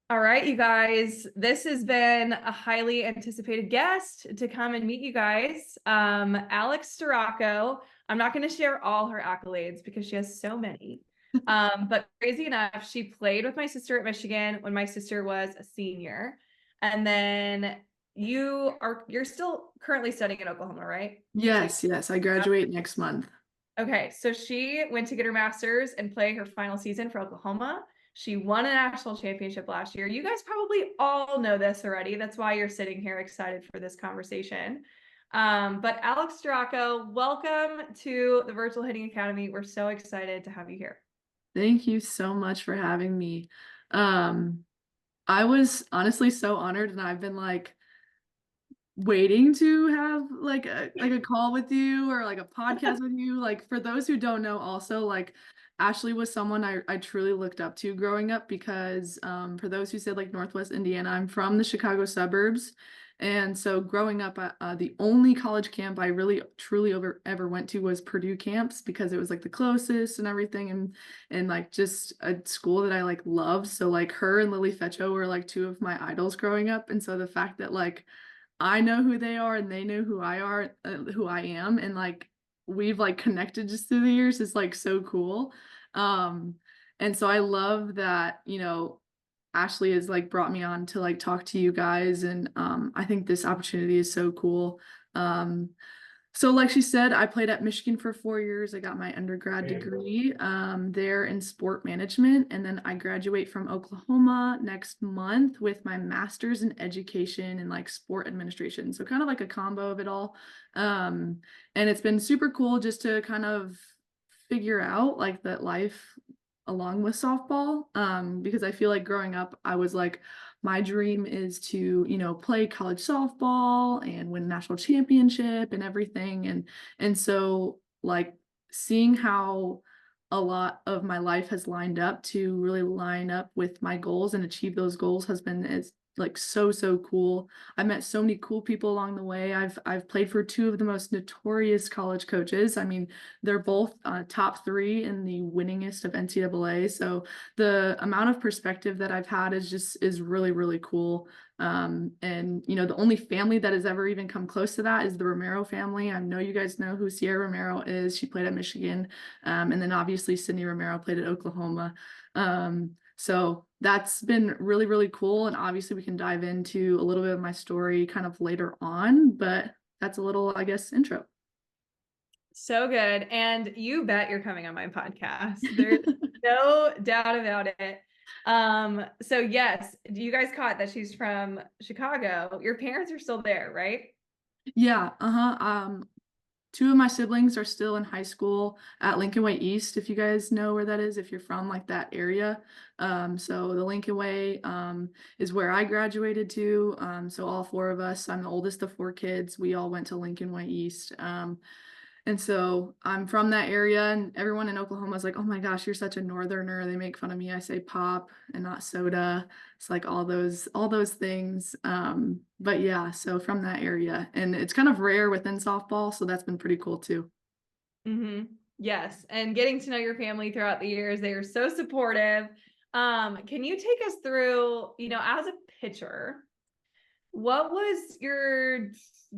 All right, you guys, this has been a highly anticipated guest to come and meet you guys. Alex Storako. I'm not going to share all her accolades because she has so many. But crazy enough, she played with my sister at Michigan when my sister was a senior. And then you're still currently studying in Oklahoma, right? Yes, I graduate next month. Okay, so she went to get her master's and play her final season for Oklahoma. She won a national championship last year. You guys probably all know this already. That's why you're sitting here excited for this conversation. But Alex Storako, welcome to the Virtual Hitting Academy. We're so excited to have you here. Thank you so much for having me. Um, I was honestly so honored, and I've been like waiting to have like a call with you or like a podcast with you. Like for those who don't know, also like Ashley was someone I truly looked up to growing up because for those who said like Northwest Indiana, I'm from the Chicago suburbs. And so growing up, the only college camp I really truly ever went to was Purdue camps because it was like the closest and everything, and like just a school that I like loved. So like her and Lily Fetcho were like two of my idols growing up. And so the fact that like I know who they are and they know who I am, and like we've like connected just through the years is like so cool. Um, and so I love that, Ashley has like brought me on to like talk to you guys, and I think this opportunity is so cool. Um, so like she said, I played at Michigan for 4 years. I got my undergrad degree there in sport management, and then I graduate from Oklahoma next month with my master's in education and like sport administration. So kind of like a combo of it all. And it's been super cool just to kind of figure out like that life along with softball, because I feel like growing up I was like my dream is to play college softball and win a national championship and everything, and so like seeing how a lot of my life has lined up to really line up with my goals and achieve those goals has been is like so cool. I met so many cool people along the way. I've played for two of the most notorious college coaches. I mean, they're both top three in the winningest of NCAA. So the amount of perspective that I've had is really cool. And the only family that has ever even come close to that is the Romero family. I know you guys know who Sierra Romero is. She played at Michigan. And then obviously Sydney Romero played at Oklahoma. So that's been really cool. And obviously we can dive into a little bit of my story kind of later on, but that's a little, I guess, intro. So good. And you bet you're coming on my podcast. There's no doubt about it. So yes, you guys caught that she's from Chicago. Your parents are still there, right? Yeah, uh-huh. Two of my siblings are still in high school at Lincoln Way East, if you guys know where that is, if you're from like that area. So the Lincoln Way is where I graduated to. So all four of us, I'm the oldest of four kids. We all went to Lincoln Way East. And so I'm from that area, and everyone in Oklahoma is like, "Oh my gosh, you're such a northerner." They make fun of me. I say pop and not soda. It's like all those things. But yeah, so from that area, and it's kind of rare within softball, so that's been pretty cool too. Yes. And getting to know your family throughout the years, they are so supportive. Can you take us through, as a pitcher, what was your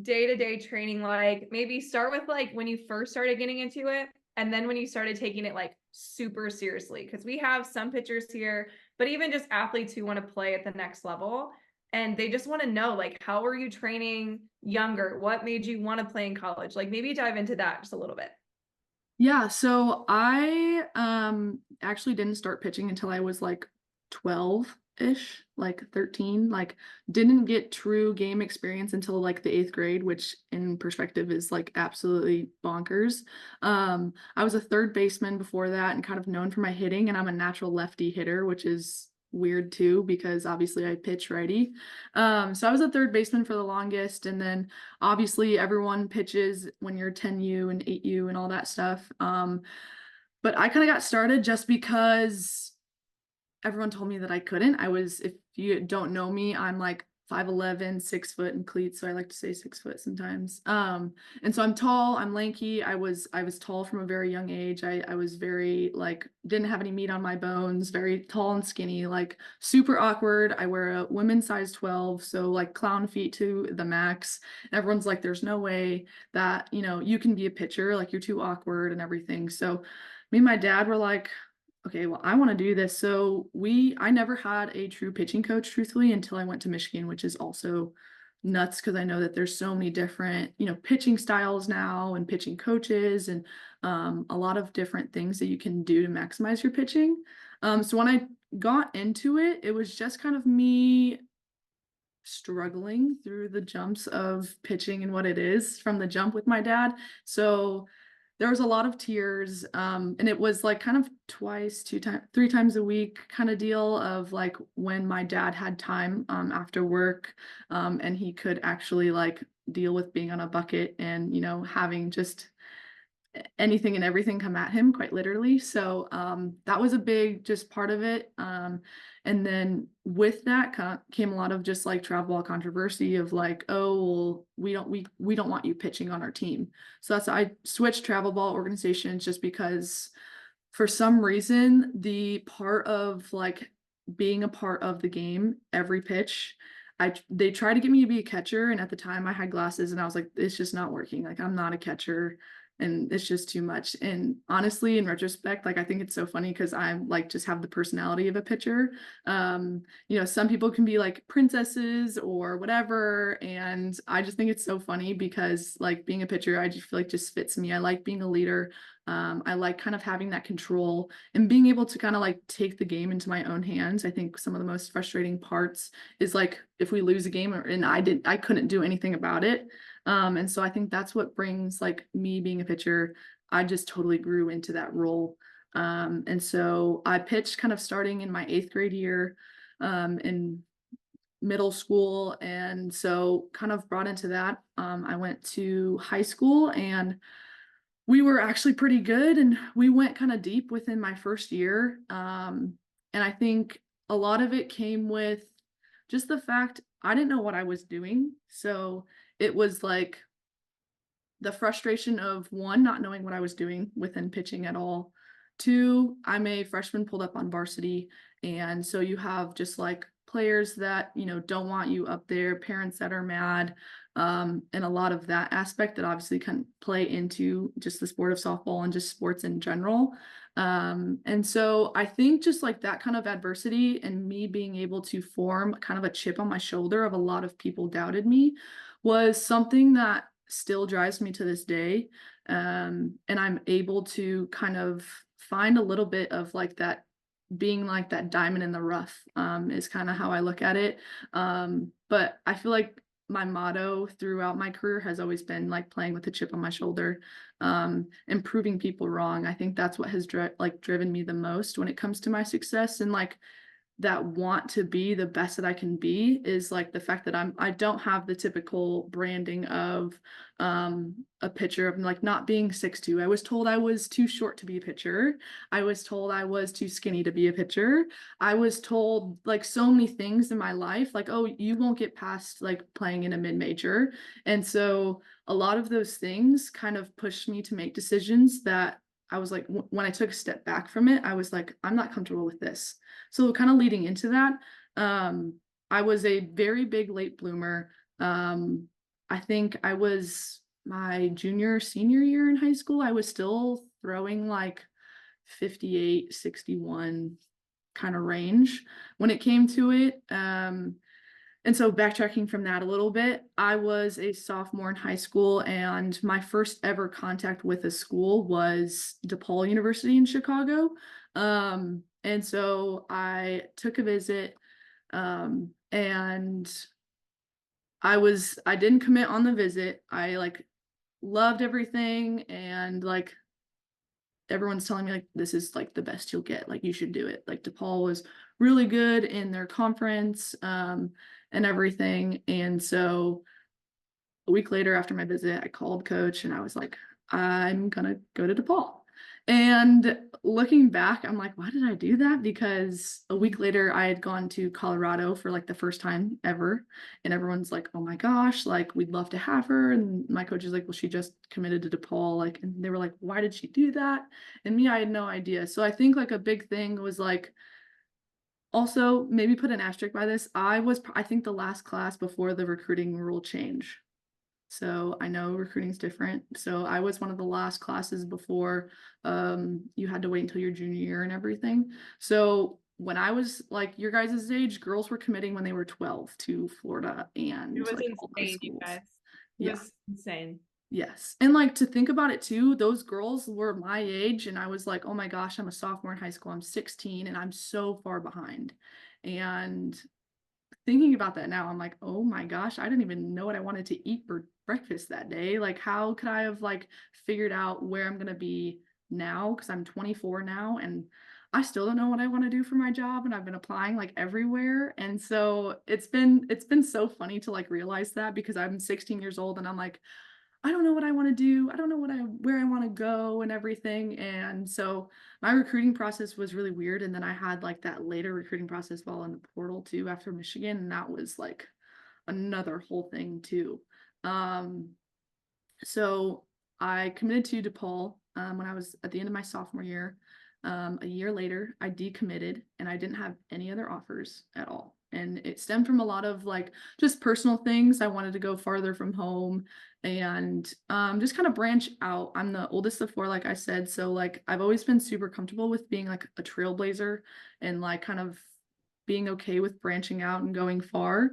day-to-day training like? Maybe start with like when you first started getting into it, and then when you started taking it like super seriously. Because we have some pitchers here, but even just athletes who want to play at the next level. And they just want to know, like, how were you training younger? What made you want to play in college? Like maybe dive into that just a little bit. Yeah, so I actually didn't start pitching until I was like 12-ish, like 13, like didn't get true game experience until like the 8th grade, which in perspective is like absolutely bonkers. I was a third baseman before that and kind of known for my hitting, and I'm a natural lefty hitter, which is weird too because obviously I pitch righty. So I was a third baseman for the longest, and then obviously everyone pitches when you're 10U and 8U and all that stuff. But I kind of got started just because everyone told me that I couldn't. If you don't know me, I'm like 5'11", 6 foot in cleats, so I like to say 6 foot sometimes. And so I'm tall, I'm lanky. I was tall from a very young age. I was very like didn't have any meat on my bones, very tall and skinny, like super awkward. I wear a women's size 12, so like clown feet to the max. And everyone's like, there's no way that, you can be a pitcher, like you're too awkward and everything. So me and my dad were like, okay, well, I want to do this. So I never had a true pitching coach, truthfully, until I went to Michigan, which is also nuts because I know that there's so many different, pitching styles now and pitching coaches and a lot of different things that you can do to maximize your pitching. So when I got into it, it was just kind of me struggling through the jumps of pitching and what it is from the jump with my dad. So there was a lot of tears, and it was like kind of twice, 2 times, 3 times a week kind of deal of like when my dad had time after work, and he could actually like deal with being on a bucket and having just anything and everything come at him, quite literally. So that was a big just part of it. And then with that came a lot of just like travel ball controversy of like, oh, well, we don't want you pitching on our team. So that's I switched travel ball organizations just because for some reason the part of like being a part of the game every pitch, they tried to get me to be a catcher, and at the time I had glasses and I was like, it's just not working. Like I'm not a catcher and it's just too much. And honestly, in retrospect, like I think it's so funny because I'm like just have the personality of a pitcher. Some people can be like princesses or whatever, and I just think it's so funny because like being a pitcher, I just feel like just fits me. I like being a leader. I like kind of having that control and being able to kind of like take the game into my own hands. I think some of the most frustrating parts is like if we lose a game and I couldn't do anything about it. And so I think that's what brings like me being a pitcher. I just totally grew into that role. And so I pitched kind of starting in my 8th grade year, in middle school. And so kind of brought into that. I went to high school and we were actually pretty good and we went kind of deep within my first year. And I think a lot of it came with just the fact I didn't know what I was doing. So it was like the frustration of one, not knowing what I was doing within pitching at all. Two, I'm a freshman pulled up on varsity. And so you have just like players that, don't want you up there, parents that are mad, and a lot of that aspect that obviously can play into just the sport of softball and just sports in general. And so I think just like that kind of adversity and me being able to form kind of a chip on my shoulder of a lot of people doubted me was something that still drives me to this day. And I'm able to kind of find a little bit of like that being like that diamond in the rough, is kind of how I look at it. But I feel like my motto throughout my career has always been like playing with a chip on my shoulder, and proving people wrong. I think that's what has driven me the most when it comes to my success and like that want to be the best that I can be is like the fact that I don't have the typical branding of a pitcher of like not being 6'2". I was told I was too short to be a pitcher. I was told I was too skinny to be a pitcher. I was told like so many things in my life, like, oh, you won't get past like playing in a mid-major. And so a lot of those things kind of pushed me to make decisions that I was like, when I took a step back from it, I was like, I'm not comfortable with this. So kind of leading into that, I was a very big late bloomer. I think I was my senior year in high school. I was still throwing like 58, 61 kind of range when it came to it. And so backtracking from that a little bit, I was a sophomore in high school and my first ever contact with a school was DePaul University in Chicago. And so I took a visit, and I didn't commit on the visit. I like loved everything and like everyone's telling me like this is like the best you'll get, like you should do it. Like DePaul was really good in their conference, and everything. And so a week later after my visit, I called coach and I was like, I'm gonna go to DePaul. And looking back, I'm like, why did I do that? Because a week later, I had gone to Colorado for like the first time ever. And everyone's like, oh my gosh, like we'd love to have her. And my coach is like, well, she just committed to DePaul. Like, and they were like, why did she do that? And me, I had no idea. So I think like a big thing was like, also maybe put an asterisk by this. I think the last class before the recruiting rule change. So I know recruiting's different. So I was one of the last classes before you had to wait until your junior year and everything. So when I was like your guys' age, girls were committing when they were 12 to Florida It and was like all our insane, you schools. guys. It Yeah. was insane. Yes. And like to think about it too, those girls were my age and I was like, oh my gosh, I'm a sophomore in high school. I'm 16 and I'm so far behind. And thinking about that now, I'm like, oh my gosh, I didn't even know what I wanted to eat for breakfast that day. Like, how could I have like figured out where I'm gonna be now? Because I'm 24 now and I still don't know what I want to do for my job and I've been applying like everywhere. And so it's been so funny to like realize that because I'm 16 years old and I'm like, I don't know what I want to do. I don't know where I want to go and everything. And so my recruiting process was really weird. And then I had like that later recruiting process while in the portal too after Michigan. And that was like another whole thing too. Um, so I committed to DePaul when I was at the end of my sophomore year. A year later, I decommitted and I didn't have any other offers at all. And it stemmed from a lot of like just personal things. I wanted to go farther from home and just kind of branch out. I'm the oldest of four, like I said. So like I've always been super comfortable with being like a trailblazer and like kind of being okay with branching out and going far.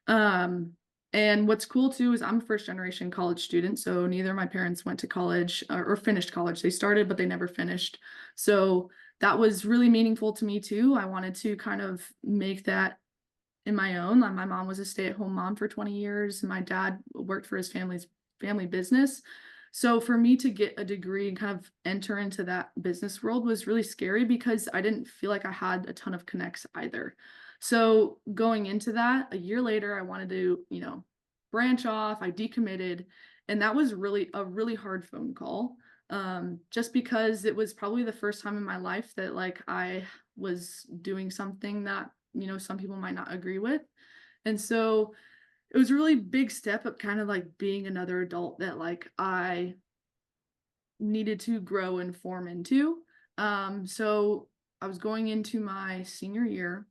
Um, and what's cool too is I'm a first generation college student. So neither of my parents went to college or finished college. They started, but they never finished. So that was really meaningful to me too. I wanted to kind of make that in my own. Like my mom was a stay-at-home mom for 20 years. My dad worked for his family's family business. So for me to get a degree and kind of enter into that business world was really scary because I didn't feel like I had a ton of connects either. So going into that, a year later, I wanted to, branch off. I decommitted, and that was really a really hard phone call. Just because it was probably the first time in my life that like I was doing something that some people might not agree with. And so it was a really big step up kind of like being another adult that like I needed to grow and form into. So I was going into my senior year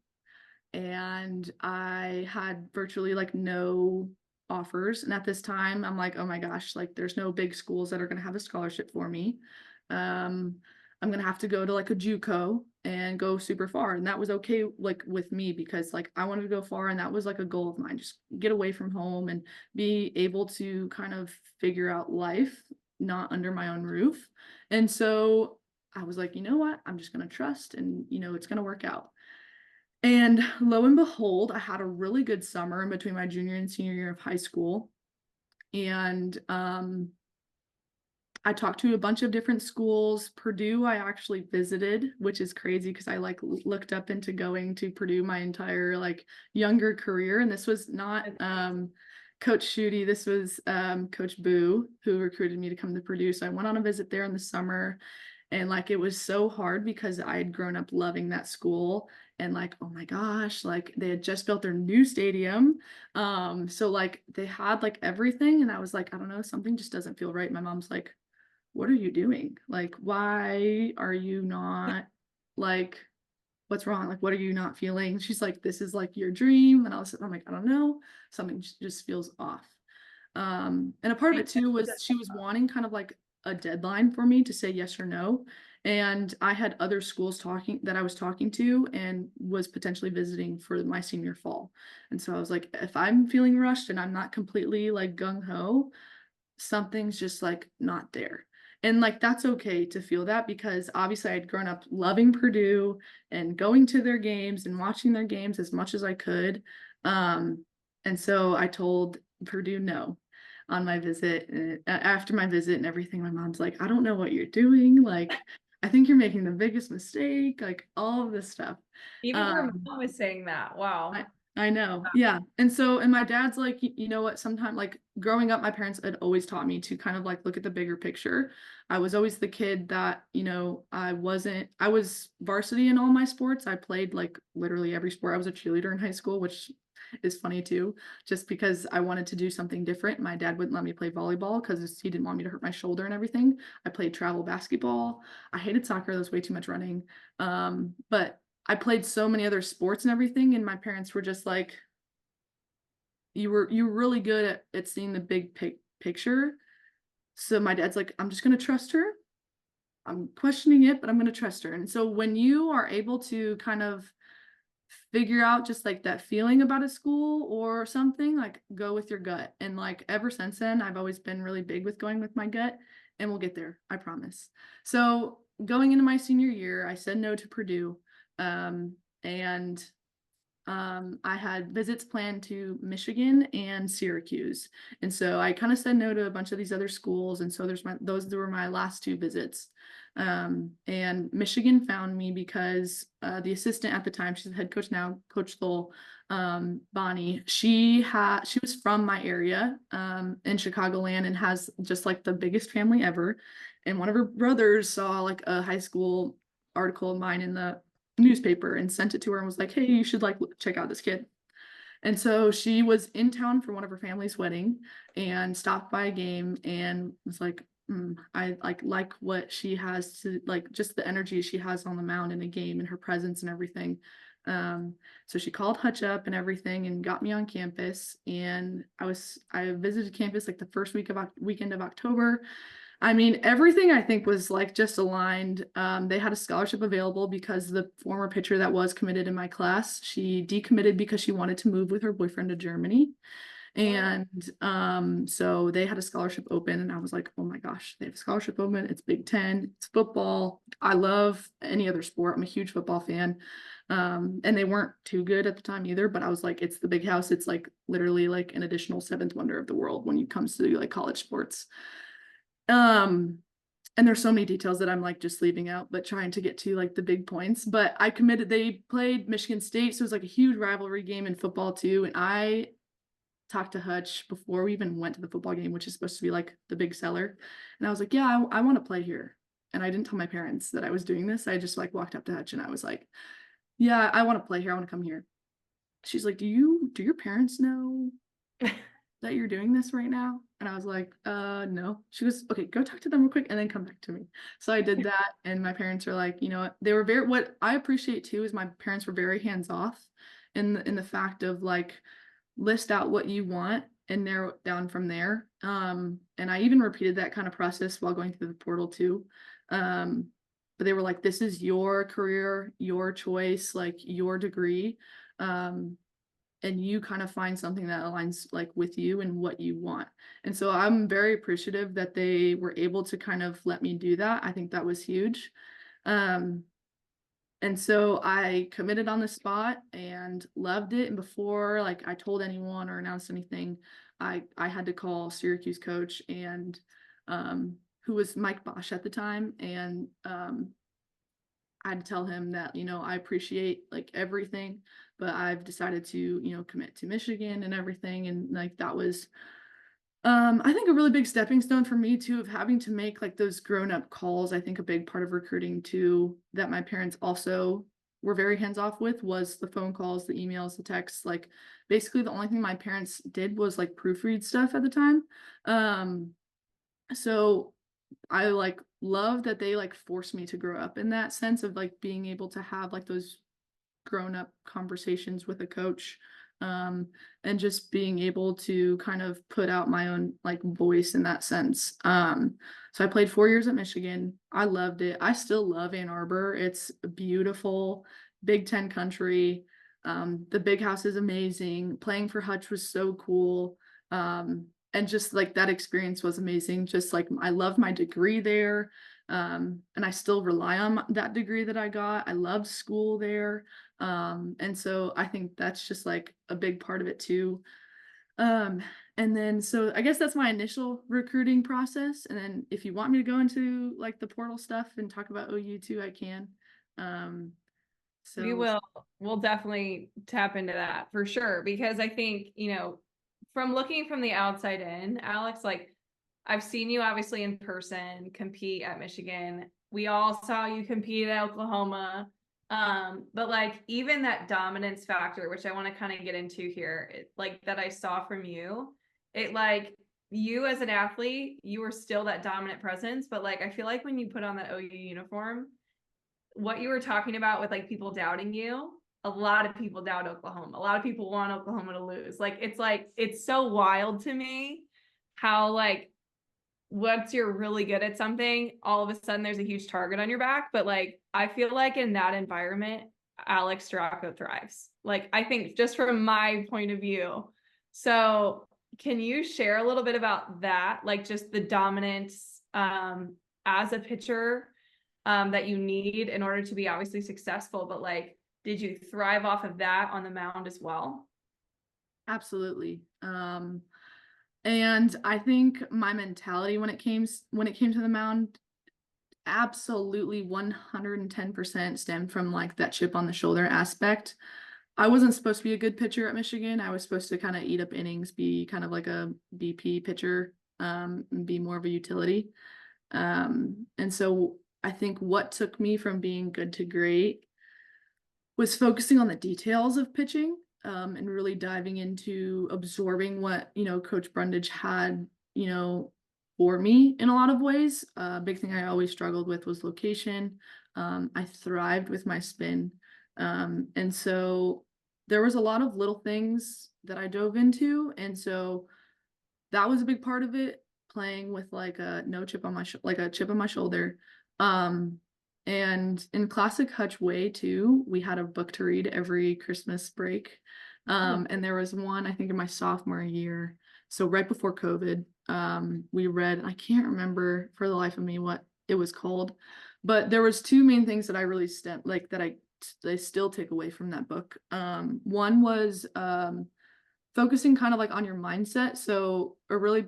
and I had virtually like no offers. And at this time, I'm like, oh my gosh, like there's no big schools that are going to have a scholarship for me. Um, I'm going to have to go to like a JUCO and go super far. And that was okay, like with me, because like I wanted to go far. And that was like a goal of mine, just get away from home and be able to kind of figure out life, not under my own roof. And so I was like, you know what? I'm just going to trust and, it's going to work out. And lo and behold, I had a really good summer in between my junior and senior year of high school. And I talked to a bunch of different schools. Purdue, I actually visited, which is crazy because I like looked up into going to Purdue my entire like younger career. And this was not Coach Schutte, this was Coach Boo who recruited me to come to Purdue. So I went on a visit there in the summer. And like it was so hard because I had grown up loving that school and like, oh my gosh, like they had just built their new stadium. So like they had like everything. And I was like, I don't know, something just doesn't feel right. My mom's like, what are you doing? Like, why are you not like, what's wrong? Like, what are you not feeling? She's like, this is like your dream. And I'm like, I don't know. Something just feels off. And a part of it too was she was wanting kind of like a deadline for me to say yes or no. And I had other schools talking that I was talking to and was potentially visiting for my senior fall. And so I was like, if I'm feeling rushed and I'm not completely like gung ho, something's just like not there. And like that's okay to feel that because obviously I'd grown up loving Purdue and going to their games and watching their games as much as I could. And so I told Purdue no on my visit. After my visit and everything, my mom's like, I don't know what you're doing. Like, I think you're making the biggest mistake, like all of this stuff. Even her Um, mom was saying that. Wow. I know. Yeah. And so, and my dad's like, you know what, sometimes like growing up, my parents had always taught me to kind of like look at the bigger picture. I was always the kid that, I was varsity in all my sports. I played like literally every sport. I was a cheerleader in high school, which is funny too, just because I wanted to do something different. My dad wouldn't let me play volleyball because he didn't want me to hurt my shoulder and everything. I played travel basketball. I hated soccer. There was way too much running. But I played so many other sports and everything, and my parents were just like, you were really good at seeing the big picture. So my dad's like, I'm just gonna trust her. I'm questioning it, but I'm gonna trust her. And so when you are able to kind of figure out just like that feeling about a school or something, like go with your gut. And like ever since then, I've always been really big with going with my gut, and we'll get there, I promise. So going into my senior year, I said no to Purdue. And I had visits planned to Michigan and Syracuse. And so I kind of said no to a bunch of these other schools. And so those were my last two visits. And Michigan found me because the assistant at the time, she's the head coach now, Coach Thole, Bonnie, she was from my area in Chicagoland and has just like the biggest family ever. And one of her brothers saw like a high school article of mine in the newspaper and sent it to her and was like, hey, you should like check out this kid. And so she was in town for one of her family's wedding and stopped by a game and was like, I like what she has to like, just the energy she has on the mound in a game and her presence and everything. So she called Hutch up and everything and got me on campus. And I visited campus like the first weekend of October. I mean, everything I think was like just aligned. They had a scholarship available because the former pitcher that was committed in my class, she decommitted because she wanted to move with her boyfriend to Germany. And so they had a scholarship open, and I was like, oh my gosh, they have a scholarship open. It's Big Ten, it's football. I love any other sport. I'm a huge football fan. And they weren't too good at the time either, but I was like, it's the big house. It's like literally like an additional seventh wonder of the world when it comes to like college sports. And there's so many details that I'm like just leaving out, but trying to get to like the big points. But they played Michigan State, so it was like a huge rivalry game in football too. And I talked to Hutch before we even went to the football game, which is supposed to be like the big seller. And I was like, yeah, I want to play here. And I didn't tell my parents that I was doing this. I just like walked up to Hutch and I was like, yeah, I want to play here. I want to come here. She's like, do your parents know that you're doing this right now? And I was like, no. She goes, okay, go talk to them real quick and then come back to me. So I did that. And my parents are like, you know what? They were what I appreciate too is my parents were very hands off in the fact of like, list out what you want and narrow it down from there. And I even repeated that kind of process while going through the portal too. But they were like, this is your career, your choice, like your degree. And you kind of find something that aligns like with you and what you want. And so I'm very appreciative that they were able to kind of let me do that. I think that was huge. And so I committed on the spot and loved it. And before like I told anyone or announced anything, I had to call Syracuse coach and who was Mike Bosch at the time. And I had to tell him that, I appreciate like everything, but I've decided to, commit to Michigan and everything. And like that was I think a really big stepping stone for me too of having to make like those grown-up calls. I think a big part of recruiting too that my parents also were very hands-off with was the phone calls, the emails, the texts. Like basically the only thing my parents did was like proofread stuff at the time. So I like love that they like forced me to grow up in that sense of like being able to have like those grown up conversations with a coach, and just being able to kind of put out my own like voice in that sense. So I played 4 years at Michigan. I loved it. I still love Ann Arbor. It's beautiful, Big Ten country. The big house is amazing. Playing for Hutch was so cool. And just like that experience was amazing. Just like I love my degree there. And I still rely on that degree that I got. I love school there. And so I think that's just like a big part of it too. And then so I guess that's my initial recruiting process. And then if you want me to go into like the portal stuff and talk about OU too, I can. We So will. We'll definitely tap into that for sure. Because I think, from looking from the outside in, Alex, like I've seen you obviously in person compete at Michigan. We all saw you compete at Oklahoma. But like even that dominance factor, which I want to kind of get into here, like that I saw from you, it like you as an athlete, you were still that dominant presence. But like I feel like when you put on that OU uniform, what you were talking about with like people doubting you, a lot of people doubt Oklahoma. A lot of people want Oklahoma to lose. Like it's so wild to me how like once you're really good at something, all of a sudden there's a huge target on your back. But like I feel like in that environment, Alex Storako thrives. Like I think just from my point of view. So can you share a little bit about that? Like just the dominance as a pitcher that you need in order to be obviously successful, but like did you thrive off of that on the mound as well? absolutely. And I think my mentality when it came to the mound absolutely 110% stemmed from like that chip on the shoulder aspect. I wasn't supposed to be a good pitcher at Michigan. I was supposed to kind of eat up innings, be kind of like a BP pitcher, and be more of a utility. And so I think what took me from being good to great was focusing on the details of pitching, and really diving into absorbing what, Coach Brundage had, for me in a lot of ways. Big thing I always struggled with was location. I thrived with my spin. And so there was a lot of little things that I dove into. And so that was a big part of it, playing with like a no chip on my like a chip on my shoulder. Um, and in classic Hutch way too, we had a book to read every Christmas break. And there was one, I think in my sophomore year, so right before COVID, we read, and I can't remember for the life of me what it was called, but there was two main things that I really that I still take away from that book. One was focusing kind of like on your mindset. So a really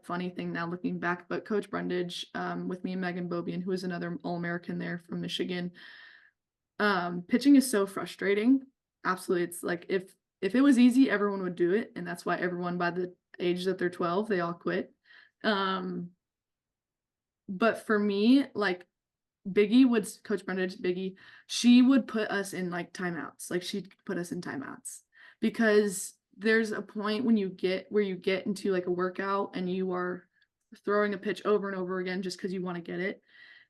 funny thing now looking back, but Coach Brundage, with me and Megan Bobian, who is another All-American there from Michigan, pitching is so frustrating. Absolutely. It's like if it was easy, everyone would do it. And that's why everyone by the age that they're 12, they all quit. But for me, like Coach Brundage, Biggie, she would put us in like timeouts. Like she'd put us in timeouts because there's a point when you get into like a workout and you are throwing a pitch over and over again just because you want to get it,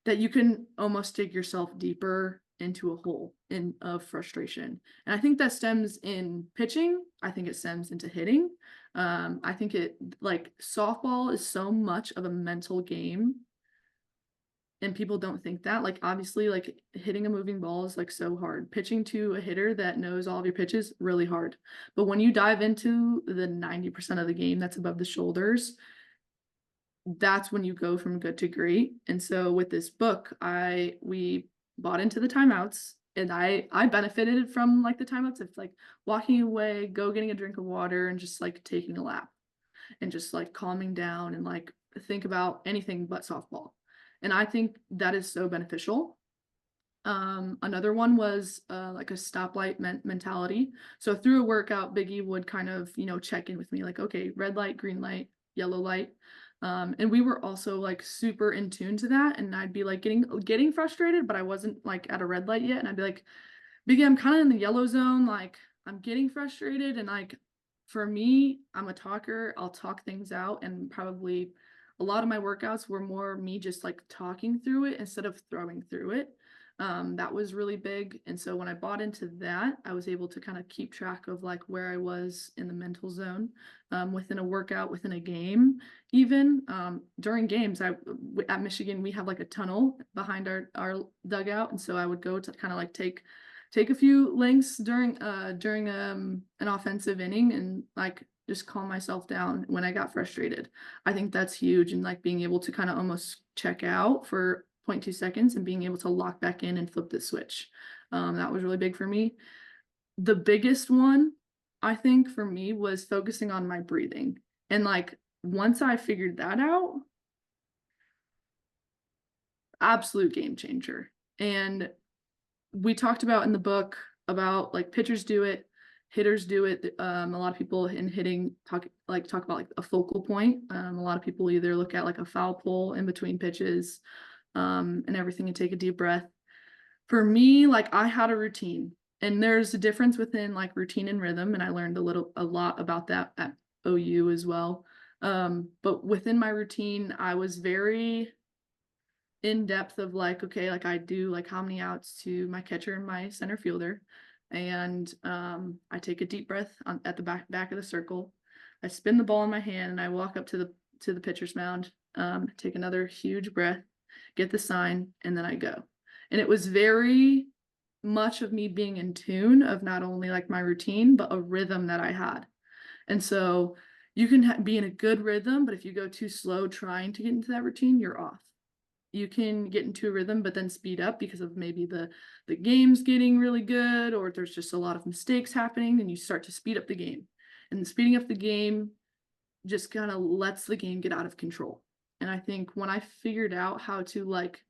that you can almost dig yourself deeper into a hole of frustration. And I think that stems in pitching. I think it stems into hitting. I think it like softball is so much of a mental game, and people don't think that. Like obviously like hitting a moving ball is like so hard. Pitching to a hitter that knows all of your pitches, really hard. But when you dive into the 90% of the game that's above the shoulders, that's when you go from good to great. And so with this book, we bought into the timeouts, and I benefited from like the timeouts of like walking away, go getting a drink of water, and just like taking a lap and just like calming down and like think about anything but softball. And I think that is so beneficial. Another one was like a stoplight mentality. So through a workout, Biggie would kind of, check in with me like, okay, red light, green light, yellow light. And we were also like super in tune to that. And I'd be like getting frustrated, but I wasn't like at a red light yet. And I'd be like, Biggie, I'm kind of in the yellow zone. Like I'm getting frustrated. And like, for me, I'm a talker. I'll talk things out, and probably a lot of my workouts were more me just like talking through it instead of throwing through it. That was really big. And so when I bought into that, I was able to kind of keep track of like where I was in the mental zone, within a workout, within a game, even during games. At Michigan, we have like a tunnel behind our dugout. And so I would go to kind of like take a few lengths during an offensive inning and like just calm myself down when I got frustrated. I think that's huge, and like being able to kind of almost check out for 0.2 seconds and being able to lock back in and flip the switch. That was really big for me. The biggest one, I think, for me was focusing on my breathing. And like once I figured that out, absolute game changer. And we talked about in the book about like pitchers do it, hitters do it. A lot of people in hitting talk about like a focal point. A lot of people either look at like a foul pole in between pitches, and everything, and take a deep breath. For me, like I had a routine, and there's a difference within like routine and rhythm, and I learned a lot about that at OU as well. But within my routine, I was very in depth of like, okay, like I do like how many outs to my catcher and my center fielder. And I take a deep breath at the back of the circle. I spin the ball in my hand and I walk up to the pitcher's mound, take another huge breath, get the sign, and then I go. And it was very much of me being in tune of not only like my routine, but a rhythm that I had. And so you can be in a good rhythm, but if you go too slow trying to get into that routine, you're off. You can get into a rhythm, but then speed up because of maybe the game's getting really good, or there's just a lot of mistakes happening, and you start to speed up the game. And speeding up the game just kind of lets the game get out of control. And I think when I figured out how to like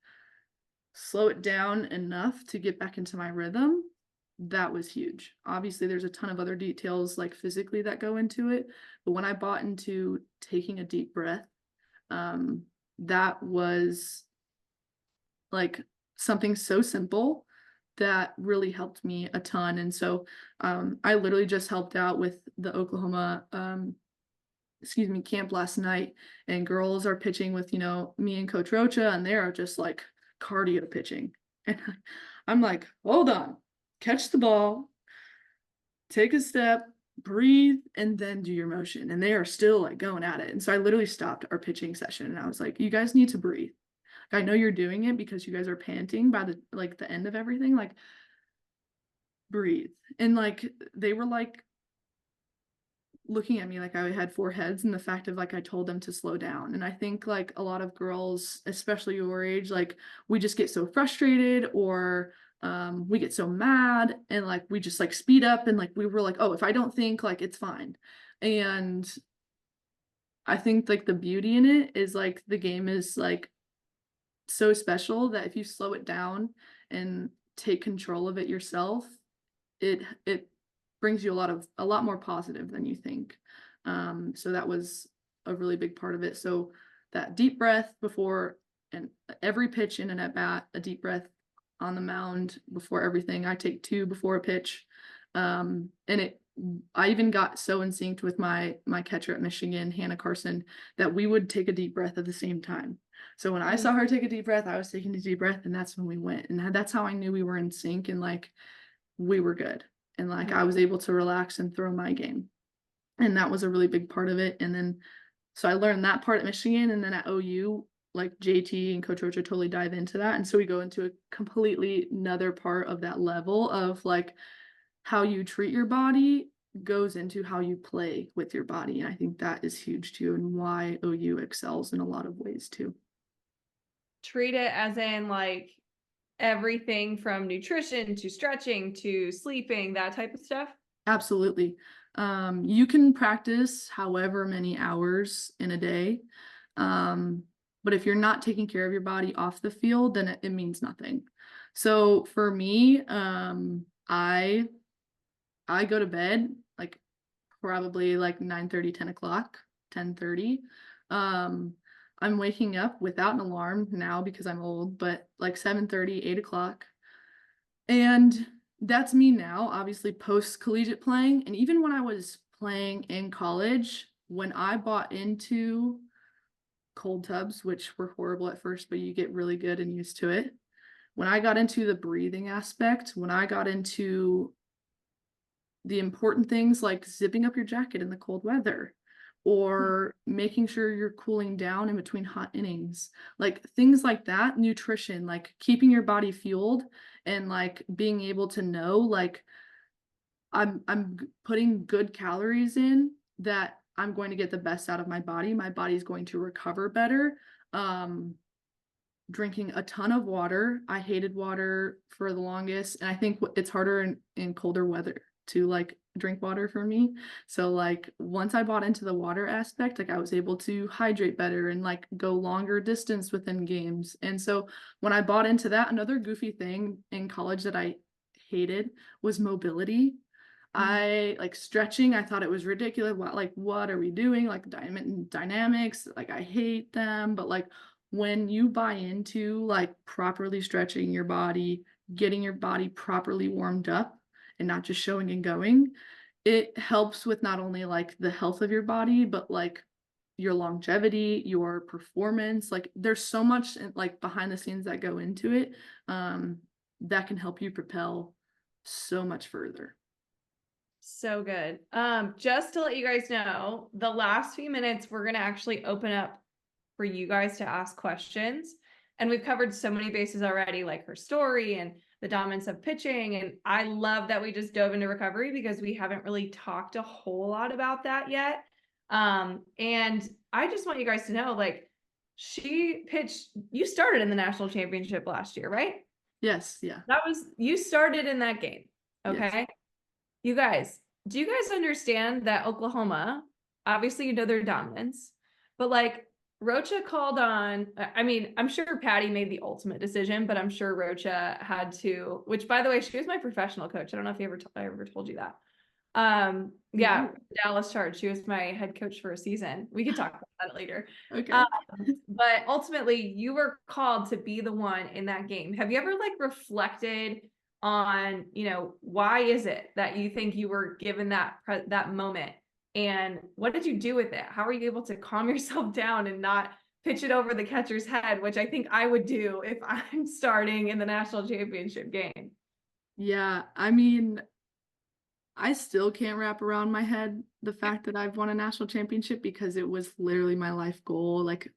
slow it down enough to get back into my rhythm, that was huge. Obviously, there's a ton of other details like physically that go into it. But when I bought into taking a deep breath, that was like something so simple that really helped me a ton. And so I literally just helped out with the Oklahoma camp last night, and girls are pitching with, you know, me and Coach Rocha, and they are just like cardio pitching. And I'm like, hold on, catch the ball, take a step, breathe, and then do your motion. And they are still like going at it. And so I literally stopped our pitching session and I was like, you guys need to breathe. I know you're doing it because you guys are panting by the end of everything. Like, breathe. And like they were like looking at me like I had four heads, and the fact of like I told them to slow down. And I think like a lot of girls, especially your age, like we just get so frustrated, or we get so mad, and like we just like speed up, and like we were like, oh, if I don't think, like it's fine. And I think like the beauty in it is like the game is like so special that if you slow it down and take control of it yourself, it brings you a lot more positive than you think. So that was a really big part of it. So that deep breath before, and every pitch in an at bat, a deep breath on the mound before everything. I take 2 before a pitch. And I even got so in sync with my catcher at Michigan, Hannah Carson, that we would take a deep breath at the same time. So when I saw her take a deep breath, I was taking a deep breath, and that's when we went. And that's how I knew we were in sync, and like we were good. And like I was able to relax and throw my game. And that was a really big part of it. And then so I learned that part at Michigan, and then at OU, like JT and Coach Rocha totally dive into that. And so we go into a completely another part of that level of like how you treat your body goes into how you play with your body. And I think that is huge too, and why OU excels in a lot of ways too. Treat it as in like everything from nutrition to stretching to sleeping, that type of stuff. Absolutely. You can practice however many hours in a day. But if you're not taking care of your body off the field, then it means nothing. So for me, I go to bed like probably like 9:30, 10 o'clock, 10:30. I'm waking up without an alarm now because I'm old, but like 7:30, 8 o'clock. And that's me now, obviously post collegiate playing. And even when I was playing in college, when I bought into cold tubs, which were horrible at first, but you get really good and used to it. When I got into the breathing aspect, when I got into the important things like zipping up your jacket in the cold weather, or making sure you're cooling down in between hot innings, like things like that, nutrition, like keeping your body fueled, and like being able to know like I'm putting good calories in, that I'm going to get the best out of my body. My body's going to recover better. Drinking a ton of water. I hated water for the longest, and I think it's harder in colder weather to like drink water for me. So like once I bought into the water aspect, like I was able to hydrate better and like go longer distance within games. And so when I bought into that, another goofy thing in college that I hated was mobility. I like stretching. I thought it was ridiculous. What are we doing? Like dynamics, like I hate them. But like when you buy into like properly stretching your body, getting your body properly warmed up and not just showing and going, it helps with not only like the health of your body, but like your longevity, your performance. Like there's so much like behind the scenes that go into it, that can help you propel so much further. So good. Just to let you guys know, the last few minutes, we're going to actually open up for you guys to ask questions. And we've covered so many bases already, like her story and the dominance of pitching. And I love that we just dove into recovery because we haven't really talked a whole lot about that yet. And I just want you guys to know, like, she pitched, you started in the national championship last year, right? Yes, yeah. You started in that game. Okay. Yes. You guys, do you guys understand that Oklahoma, obviously, you know their dominance, but like Rocha called on, I mean, I'm sure Patty made the ultimate decision, but I'm sure Rocha had to, which by the way, she was my professional coach. I don't know if I ever told you that. Yeah, Dallas Charge. She was my head coach for a season. We could talk about that later. Okay. But ultimately, you were called to be the one in that game. Have you ever like reflected on, you know, why is it that you think you were given that moment, and what did you do with it? How are you able to calm yourself down and not pitch it over the catcher's head, which I think I would do if I'm starting in the national championship game? Yeah, I mean, I still can't wrap around my head the fact that I've won a national championship because it was literally my life goal. Like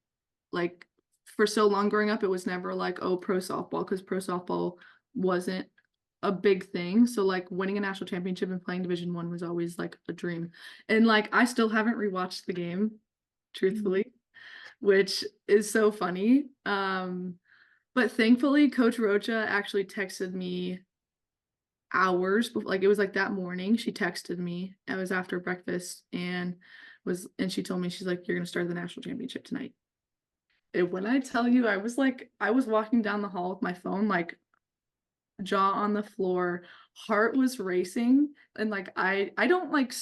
for so long growing up, it was never like, oh, pro softball, because pro softball wasn't a big thing. So like winning a national championship and playing Division 1 was always like a dream. And like I still haven't rewatched the game, truthfully, which is so funny. But thankfully Coach Rocha actually texted me hours before, like it was like that morning. She texted me. It was after breakfast and she told me, she's like, you're gonna start the national championship tonight. And when I tell you, I was walking down the hall with my phone, like jaw on the floor, heart was racing, and like I don't like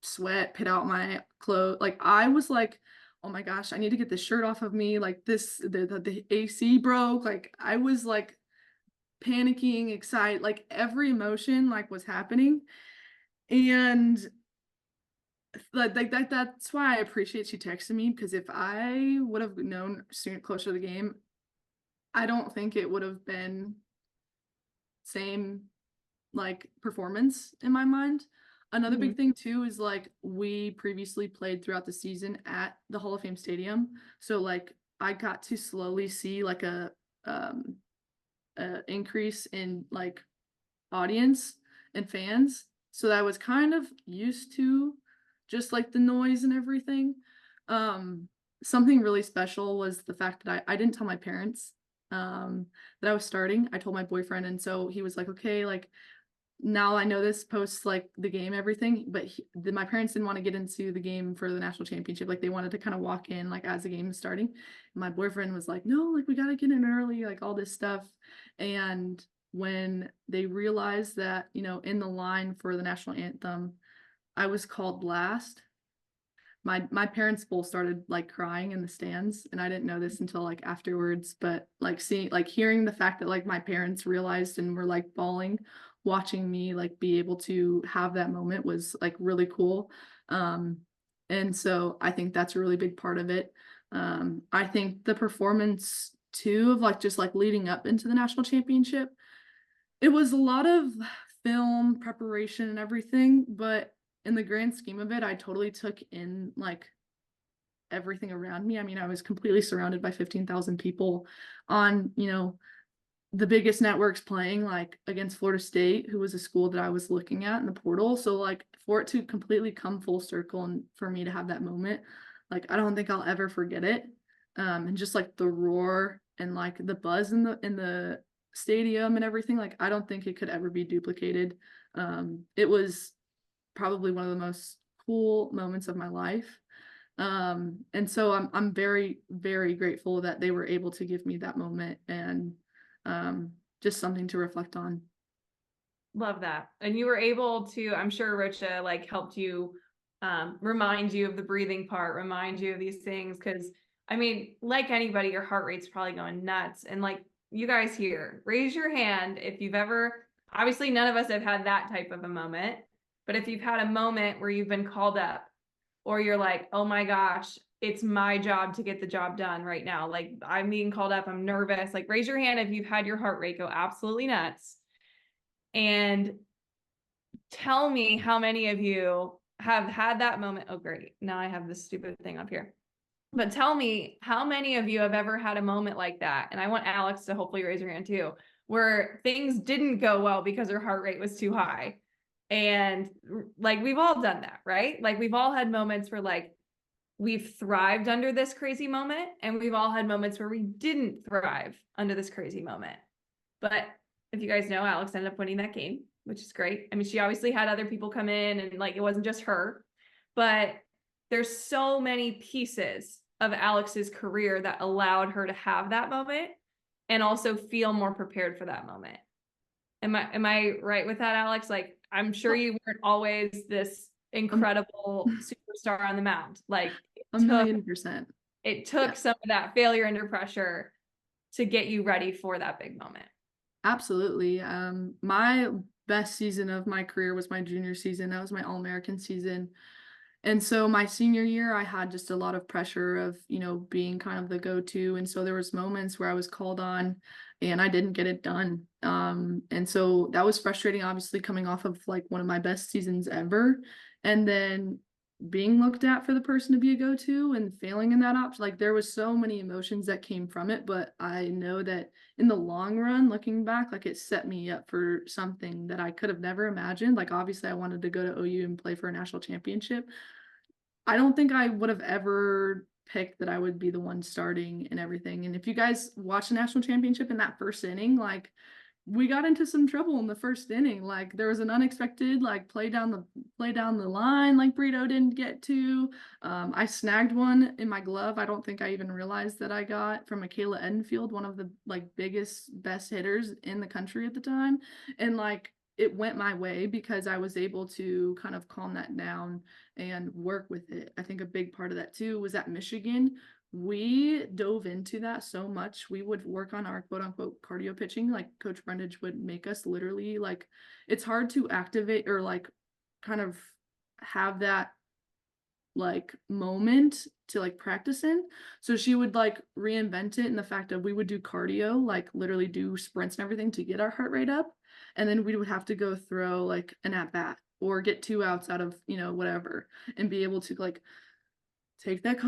sweat, pit out my clothes. Like I was like, oh my gosh, I need to get this shirt off of me. Like the AC broke. Like I was like panicking, excited, like every emotion like was happening. And like that's why I appreciate she texted me, because if I would have known soon closer to the game, I don't think it would have been same like performance in my mind. Another big thing too is like we previously played throughout the season at the Hall of Fame Stadium. So like I got to slowly see like a increase in like audience and fans. So that I was kind of used to just like the noise and everything. Something really special was the fact that I didn't tell my parents that I was starting. I told my boyfriend, and so he was like, okay, like now I know this posts like the game, everything, but my parents didn't want to get into the game for the national championship. Like they wanted to kind of walk in like as the game is starting. And my boyfriend was like, no, like we got to get in early, like all this stuff. And when they realized that, you know, in the line for the national anthem, I was called last, my parents both started like crying in the stands, and I didn't know this until like afterwards, but like hearing the fact that like my parents realized and were like bawling watching me like be able to have that moment was like really cool. And so I think that's a really big part of it. I think the performance too of like just like leading up into the national championship, it was a lot of film preparation and everything, but in the grand scheme of it, I totally took in like everything around me. I mean, I was completely surrounded by 15,000 people on, you know, the biggest networks playing like against Florida State, who was a school that I was looking at in the portal. So like for it to completely come full circle and for me to have that moment, like I don't think I'll ever forget it. And just like the roar and like the buzz in the stadium and everything, like I don't think it could ever be duplicated. It was probably one of the most cool moments of my life. And so I'm very, very grateful that they were able to give me that moment, and just something to reflect on. Love that. And you were able to, I'm sure Richa like helped you remind you of the breathing part, remind you of these things. Cause I mean, like anybody, your heart rate's probably going nuts. And like you guys here, raise your hand if you've ever, obviously none of us have had that type of a moment, but if you've had a moment where you've been called up or you're like, oh my gosh, it's my job to get the job done right now. Like I'm being called up, I'm nervous. Like raise your hand if you've had your heart rate go absolutely nuts. And tell me how many of you have had that moment. Oh, great. Now I have this stupid thing up here. But tell me how many of you have ever had a moment like that. And I want Alex to hopefully raise her hand too, where things didn't go well because her heart rate was too high. And like we've all done that, right? Like we've all had moments where like we've thrived under this crazy moment, and we've all had moments where we didn't thrive under this crazy moment. But if you guys know, Alex ended up winning that game, which is great. I mean, she obviously had other people come in and like it wasn't just her, but there's so many pieces of Alex's career that allowed her to have that moment and also feel more prepared for that moment. Am I right with that, Alex? Like, I'm sure you weren't always this incredible superstar on the mound. Like, A million percent. it took Yeah. some of that failure under pressure to get you ready for that big moment. Absolutely. My best season of my career was my junior season. That was my All-American season. And so my senior year, I had just a lot of pressure of, being kind of the go-to. And so there was moments where I was called on and I didn't get it done. And so that was frustrating, obviously coming off of like one of my best seasons ever. And then being looked at for the person to be a go-to and failing in that option, like there was so many emotions that came from it. But I know that in the long run, looking back, like it set me up for something that I could have never imagined. Like obviously I wanted to go to OU and play for a national championship. I don't think I would have ever picked that I would be the one starting and everything. And if you guys watch the national championship in that first inning, like we got into some trouble in the first inning. Like there was an unexpected like play down the line like Brito didn't get to. I snagged one in my glove. I don't think I even realized that I got from Michaela Edenfield, one of the like biggest, best hitters in the country at the time. And like it went my way because I was able to kind of calm that down and work with it. I think a big part of that too was at Michigan. We dove into that so much. We would work on our quote unquote cardio pitching. Like Coach Brundage would make us literally like, it's hard to activate or like kind of have that like moment to like practice in. So she would like reinvent it in the fact that we would do cardio, like literally do sprints and everything to get our heart rate up. And then we would have to go throw like an at bat or get 2 outs out of, whatever, and be able to like take that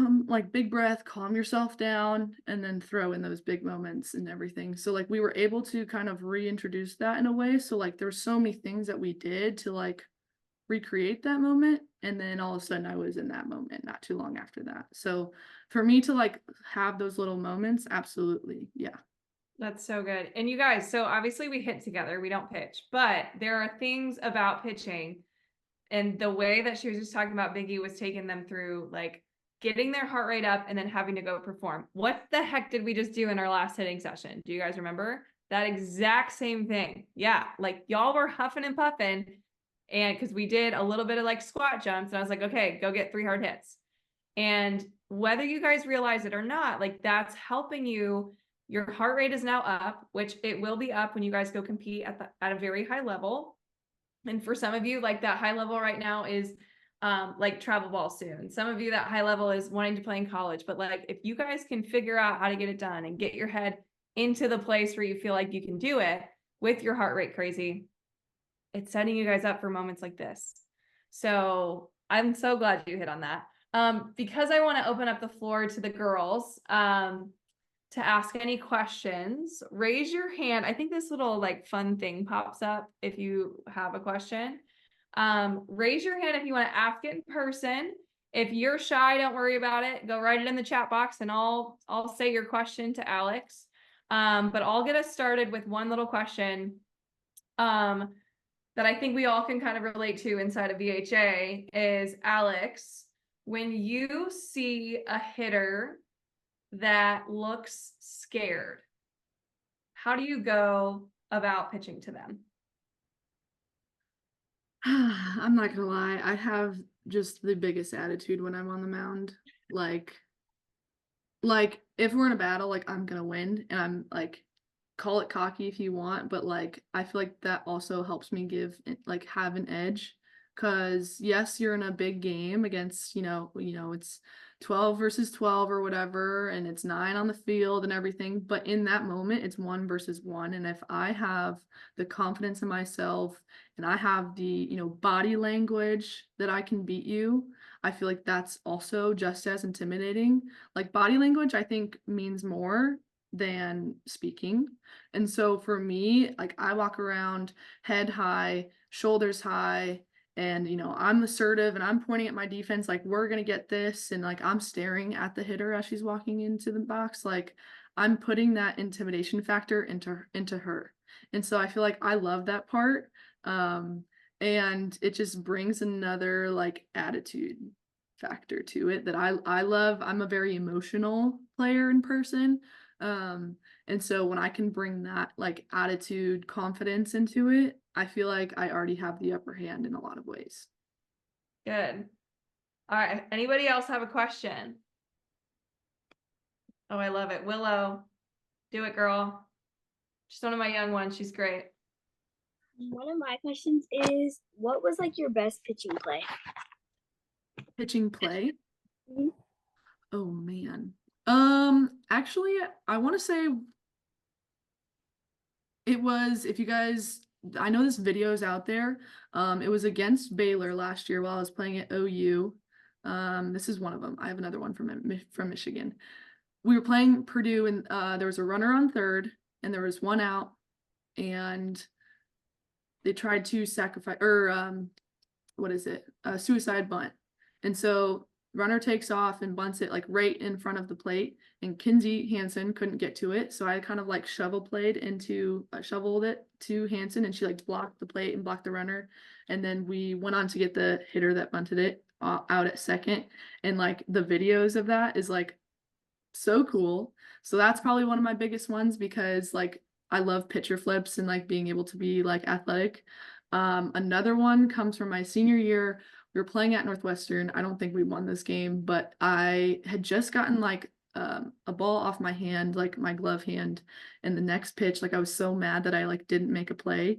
big breath, calm yourself down, and then throw in those big moments and everything. So like we were able to kind of reintroduce that in a way. So like there's so many things that we did to like recreate that moment, and then all of a sudden I was in that moment not too long after that. So for me to like have those little moments, absolutely. Yeah. That's so good. And you guys, so obviously we hit together, we don't pitch, but there are things about pitching and the way that she was just talking about Biggie was taking them through like getting their heart rate up and then having to go perform. What the heck did we just do in our last hitting session? Do you guys remember? That exact same thing. Yeah, like y'all were huffing and puffing, and because we did a little bit of like squat jumps, and I was like, okay, go get 3 hard hits. And whether you guys realize it or not, like that's helping you. Your heart rate is now up, which it will be up when you guys go compete at a very high level. And for some of you, like that high level right now is like travel ball soon. Some of you, that high level is wanting to play in college. But like if you guys can figure out how to get it done and get your head into the place where you feel like you can do it with your heart rate crazy, it's setting you guys up for moments like this. So I'm so glad you hit on that. Because I want to open up the floor to the girls to ask any questions, raise your hand. I think this little like fun thing pops up if you have a question. Raise your hand if you want to ask it in person. If you're shy, don't worry about it. Go write it in the chat box and I'll say your question to Alex. But I'll get us started with one little question. that I think we all can kind of relate to inside of VHA is, Alex, when you see a hitter that looks scared, how do you go about pitching to them? I'm not gonna lie, I have just the biggest attitude when I'm on the mound. Like if we're in a battle, like I'm gonna win, and I'm like, call it cocky if you want, but like I feel like that also helps me like have an edge. Cause yes, you're in a big game against, it's 12 versus 12 or whatever, and it's 9 on the field and everything. But in that moment, it's 1 versus 1. And if I have the confidence in myself and I have the, body language that I can beat you, I feel like that's also just as intimidating. Like body language, I think means more than speaking. And so for me, like I walk around head high, shoulders high, and I'm assertive and I'm pointing at my defense like we're going to get this, and like I'm staring at the hitter as she's walking into the box, like I'm putting that intimidation factor into her. And so I feel like I love that part. And it just brings another like attitude factor to it that I love. I'm a very emotional player in person. And so when I can bring that like attitude, confidence into it, I feel like I already have the upper hand in a lot of ways. Good. All right. Anybody else have a question? Oh, I love it. Willow, do it, girl. She's one of my young ones. She's great. One of my questions is, what was like your best pitching play? Pitching play? Mhm. Oh man. Actually, I want to say it was, if you guys, I know this video is out there. It was against Baylor last year while I was playing at OU. This is one of them. I have another one from Michigan. We were playing Purdue, and there was a runner on third, and there was one out, and they tried to sacrifice, or what is it? A suicide bunt. And so runner takes off and bunts it like right in front of the plate, and Kinsey Hansen couldn't get to it. So I kind of like shoveled it to Hansen, and she like blocked the plate and blocked the runner. And then we went on to get the hitter that bunted it out at second. And like the videos of that is like so cool. So that's probably one of my biggest ones, because like I love pitcher flips and like being able to be like athletic. Another one comes from my senior year. We were playing at Northwestern. I don't think we won this game, but I had just gotten like a ball off my hand, like my glove hand, and the next pitch, like I was so mad that I like didn't make a play,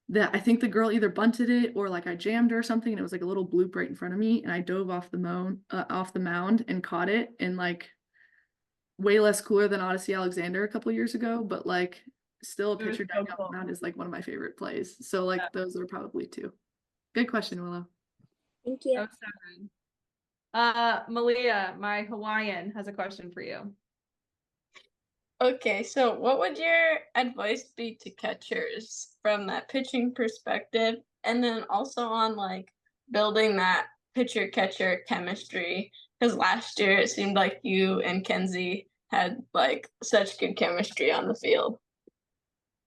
that I think the girl either bunted it or like I jammed her or something, and it was like a little bloop right in front of me, and I dove off the mound and caught it, and like way less cooler than Odyssey Alexander a couple years ago, but like still a pitcher diving off the mound is like one of my favorite plays. So like those are probably two. Good question, Willow. Thank you. Oh, so good. Malia, my Hawaiian, has a question for you. Okay, so what would your advice be to catchers from that pitching perspective, and then also on like building that pitcher catcher chemistry? Because last year it seemed like you and Kenzie had like such good chemistry on the field.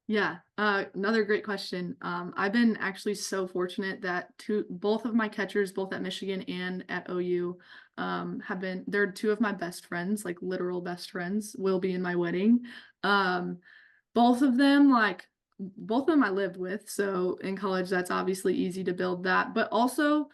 Yeah, another great question. I've been actually so fortunate that both of my catchers, both at Michigan and at OU, they're two of my best friends, like literal best friends, will be in my wedding. Both of them, I lived with, so in college, that's obviously easy to build that, but also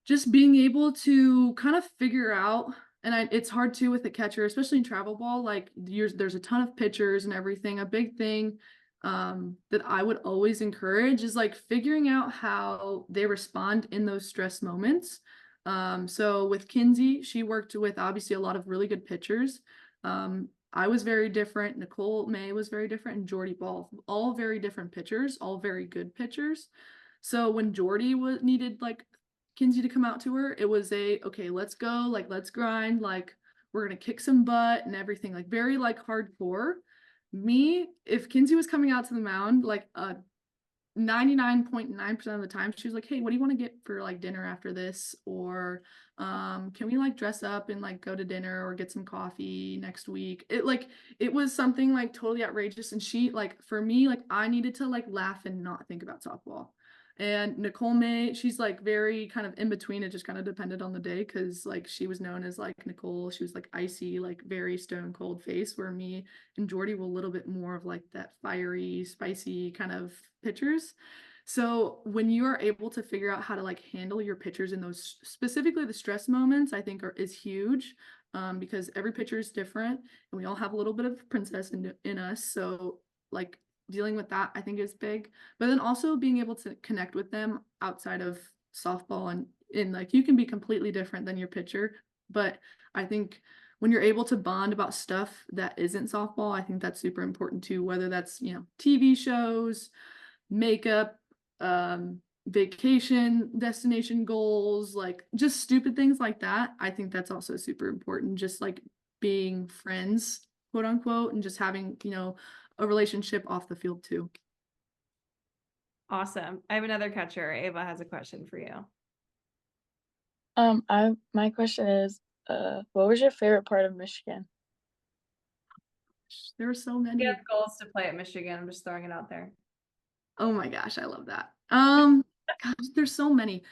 just being able to kind of figure out, and it's hard too with a catcher, especially in travel ball, like there's a ton of pitchers and everything. A big thing that I would always encourage is like figuring out how they respond in those stress moments. So with Kinsey, she worked with obviously a lot of really good pitchers. I was very different. Nicole May was very different, and Jordy Ball, all very different pitchers, all very good pitchers. So when Jordy needed like Kinsey to come out to her, it was okay, let's go, like let's grind, like we're gonna kick some butt and everything, like very like hardcore. Me, if Kinsey was coming out to the mound, like 99.9% of the time, she was like, hey, what do you want to get for like dinner after this? Or can we like dress up and like go to dinner or get some coffee next week? It was something like totally outrageous. And she, like, for me, like I needed to like laugh and not think about softball. And Nicole May, she's like very kind of in between. It just kind of depended on the day because like she was known as like Nicole. She was like icy, like very stone cold face, where me and Jordy were a little bit more of like that fiery, spicy kind of pitchers. So when you are able to figure out how to like handle your pitchers in those, specifically the stress moments, I think is huge, because every pitcher is different and we all have a little bit of princess in us. So like dealing with that, I think is big. But then also being able to connect with them outside of softball, and like you can be completely different than your pitcher. But I think when you're able to bond about stuff that isn't softball, I think that's super important too, whether that's, you know, TV shows, makeup, vacation destination goals, like just stupid things like that. I think that's also super important, just like being friends, quote unquote, and just having, you know, a relationship off the field too. Awesome. I have another catcher. Ava has a question for you. My question is, what was your favorite part of Michigan? There were so We many. have goals to play at Michigan. I'm just throwing it out there. Oh my gosh, I love that. Gosh, there's so many.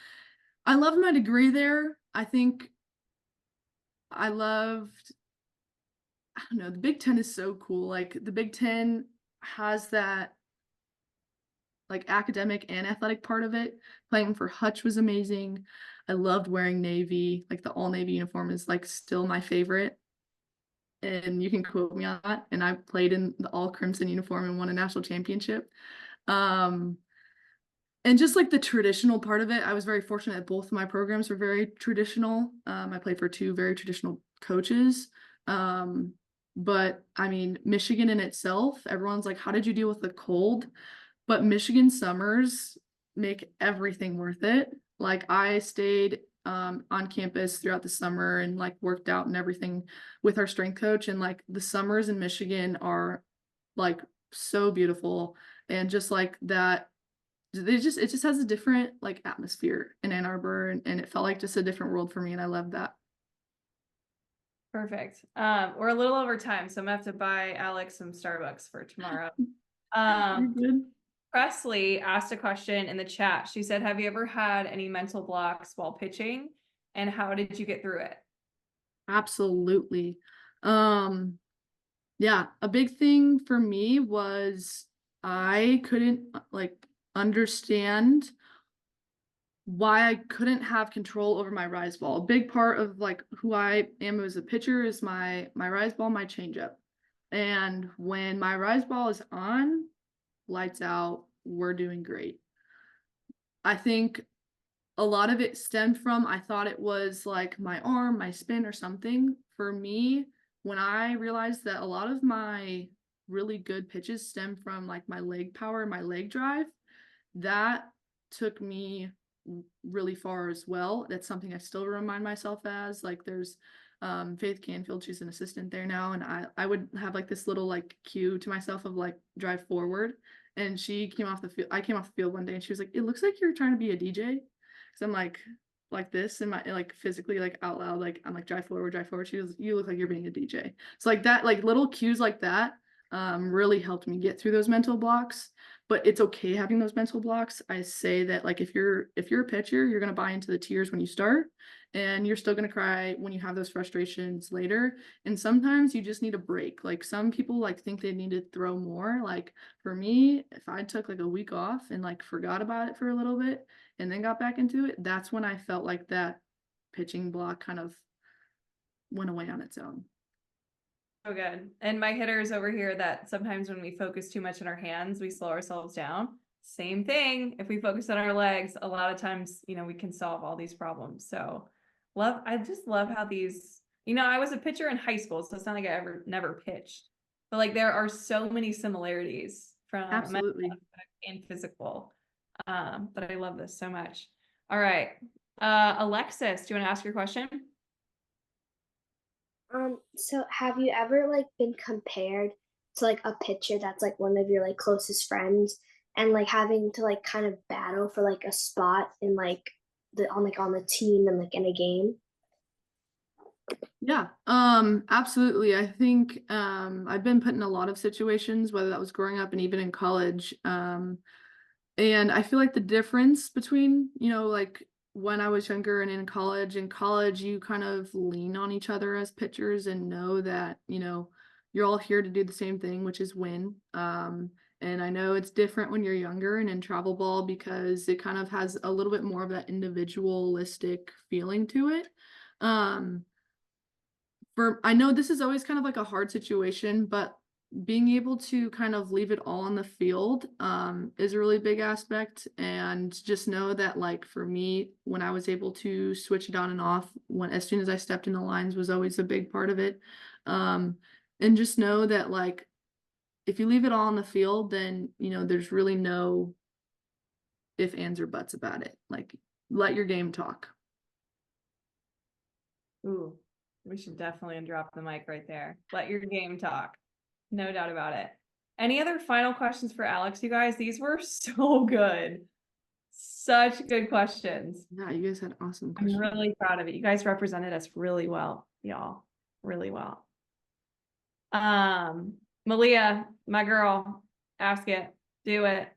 I loved my degree there. I think I loved, I don't know, the Big Ten is so cool. Like the Big Ten has that like academic and athletic part of it. Playing for Hutch was amazing. I loved wearing navy. Like the all navy uniform is like still my favorite. And you can quote me on that. And I played in the all crimson uniform and won a national championship. And just like the traditional part of it, I was very fortunate that both of my programs were very traditional. I played for two very traditional coaches. But I mean, Michigan in itself, everyone's like, how did you deal with the cold? But Michigan summers make everything worth it. Like I stayed on campus throughout the summer and like worked out and everything with our strength coach. And like the summers in Michigan are like so beautiful. And just like that, it just has a different like atmosphere in Ann Arbor, and it felt like just a different world for me, and I love that. Perfect. We're a little over time, so I'm gonna have to buy Alex some Starbucks for tomorrow. You're good. Presley asked a question in the chat. She said, have you ever had any mental blocks while pitching, and how did you get through it? Absolutely. Yeah, a big thing for me was I couldn't like understand why I couldn't have control over my rise ball. A big part of like who I am as a pitcher is my rise ball, my changeup. And when my rise ball is on, lights out, we're doing great. I think a lot of it stemmed from, I thought it was like my arm, my spin or something. For me, when I realized that a lot of my really good pitches stem from like my leg power, my leg drive, that took me really far as well. That's something I still remind myself as. Like there's Faith Canfield, she's an assistant there now, and I would have like this little like cue to myself of like drive forward. And she came off the field. I came off the field one day and she was like, it looks like you're trying to be a DJ. Because I'm like this, and my like physically like out loud, like I'm like drive forward. She was, you look like you're being a DJ. So like that, like little cues like that really helped me get through those mental blocks. But it's okay having those mental blocks. I say that like if you're a pitcher, you're gonna buy into the tears when you start, and you're still gonna cry when you have those frustrations later. And sometimes you just need a break. Like some people like think they need to throw more. Like for me, if I took like a week off and like forgot about it for a little bit and then got back into it, that's when I felt like that pitching block kind of went away on its own. So good. And my hitters over here that sometimes when we focus too much in our hands, we slow ourselves down. Same thing. If we focus on our legs, a lot of times, you know, we can solve all these problems. So I just love how these, you know, I was a pitcher in high school, so it's not like I never pitched, but like there are so many similarities from Absolutely. and physical. But I love this so much. All right. Alexis, do you want to ask your question? So have you ever like been compared to like a pitcher that's like one of your like closest friends, and like having to like kind of battle for like a spot in like on the team and like in a game? Yeah, absolutely. I think I've been put in a lot of situations, whether that was growing up and even in college. And And I feel like the difference between, like when I was younger and in college, you kind of lean on each other as pitchers and know that, you're all here to do the same thing, which is win. And I know it's different when you're younger and in travel ball because it kind of has a little bit more of that individualistic feeling to it. I know this is always kind of like a hard situation, but being able to kind of leave it all on the field is a really big aspect. And just know that, like, for me, when I was able to switch it on and off as soon as I stepped in the lines was always a big part of it. And just know that, like, if you leave it all on the field, then, there's really no if, ands, or buts about it. Like, let your game talk. Ooh, we should definitely drop the mic right there. Let your game talk. No doubt about it. Any other final questions for Alex, you guys? These were so good. Such good questions. Yeah, you guys had awesome I'm questions. really proud of it. You guys represented us really well, y'all. Really well. Malia, my girl, ask it. Do it.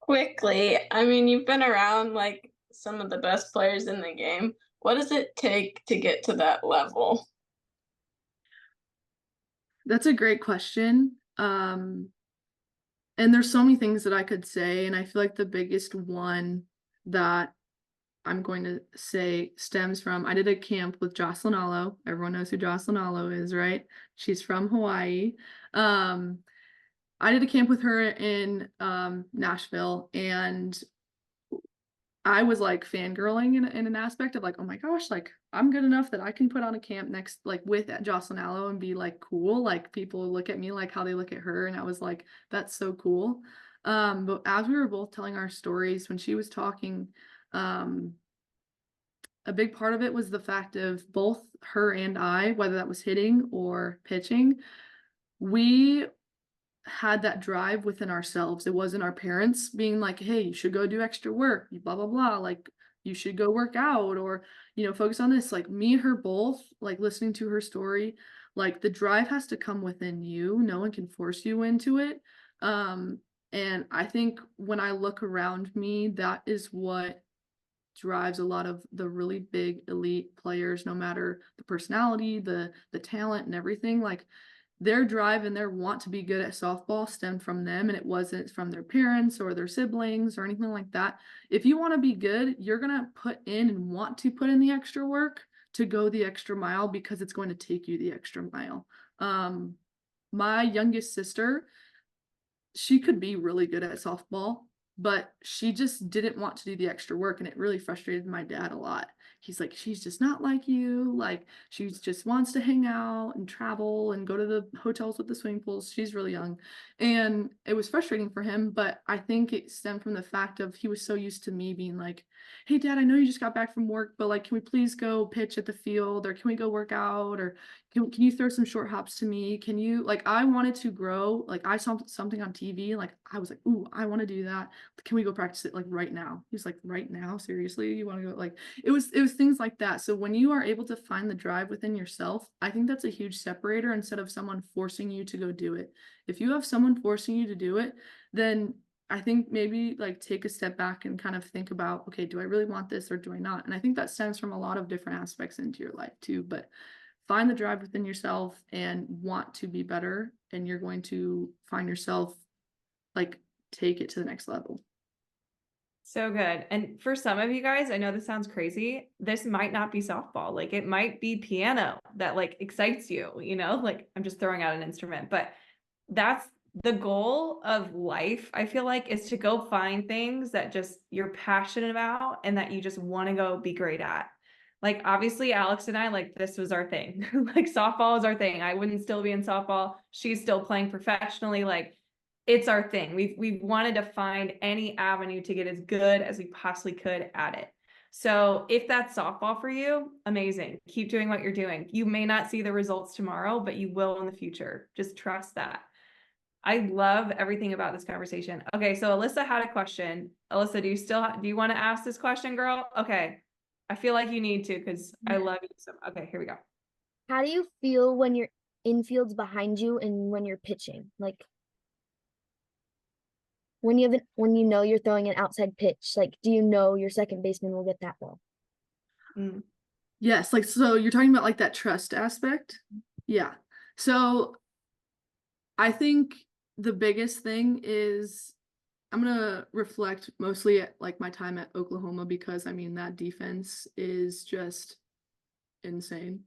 Quickly, I mean, you've been around like some of the best players in the game. What does it take to get to that level? That's a great question. And there's so many things that I could say, and I feel like the biggest one that I'm going to say stems from, I did a camp with Jocelyn Allo. Everyone knows who Jocelyn Allo is, right? She's from Hawaii. I did a camp with her in Nashville, and I was like fangirling in an aspect of like, oh my gosh, like I'm good enough that I can put on a camp next, like with Jocelyn Allo and be like cool. Like people look at me like how they look at her. And I was like, that's so cool. But as we were both telling our stories, when she was talking, a big part of it was the fact of both her and I, whether that was hitting or pitching, we had that drive within ourselves. It wasn't our parents being like, hey, you should go do extra work, blah, blah, blah. Like, you should go work out or, focus on this. Like, me and her both, like, listening to her story, like, the drive has to come within you. No one can force you into it. And I think when I look around me, that is what drives a lot of the really big elite players, no matter the personality, the talent and everything. Like, their drive and their want to be good at softball stemmed from them, and it wasn't from their parents or their siblings or anything like that. If you want to be good, you're going to put in and want to put in the extra work to go the extra mile because it's going to take you the extra mile. My youngest sister, she could be really good at softball, but she just didn't want to do the extra work, and it really frustrated my dad a lot. He's like, she's just not like you. Like, she just wants to hang out and travel and go to the hotels with the swimming pools. She's really young. And it was frustrating for him, but I think it stemmed from the fact of he was so used to me being like, hey, Dad, I know you just got back from work, but like, can we please go pitch at the field, or can we go work out, or can you throw some short hops to me? Can you, like, I wanted to grow. Like, I saw something on TV, like I was like, ooh, I want to do that. Can we go practice it like right now? He's like, right now? Seriously? You want to go? Like, it was things like that. So when you are able to find the drive within yourself, I think that's a huge separator instead of someone forcing you to go do it. If you have someone forcing you to do it, then I think maybe like take a step back and kind of think about, okay, do I really want this or do I not? And I think that stems from a lot of different aspects into your life too. But find the drive within yourself and want to be better, and you're going to find yourself like take it to the next level. So good. And for some of you guys, I know this sounds crazy. This might not be softball. Like, it might be piano that like excites you, like I'm just throwing out an instrument, but that's the goal of life. I feel like is to go find things that just you're passionate about and that you just want to go be great at. Like, obviously Alex and I, like, this was our thing. Like, softball is our thing. I wouldn't still be in softball. She's still playing professionally. Like, it's our thing. We've wanted to find any avenue to get as good as we possibly could at it. So if that's softball for you, amazing. Keep doing what you're doing. You may not see the results tomorrow, but you will in the future. Just trust that. I love everything about this conversation. Okay, so Alyssa had a question. Alyssa, do you want to ask this question, girl? Okay. I feel like you need to because I love you so. Okay, here we go. How do you feel when your infield's behind you and when you're pitching? Like, when you know you're throwing an outside pitch, like do you know your second baseman will get that ball? Mm. Yes, like so you're talking about like that trust aspect. Yeah. So I think the biggest thing is I'm gonna reflect mostly at like my time at Oklahoma because I mean that defense is just insane.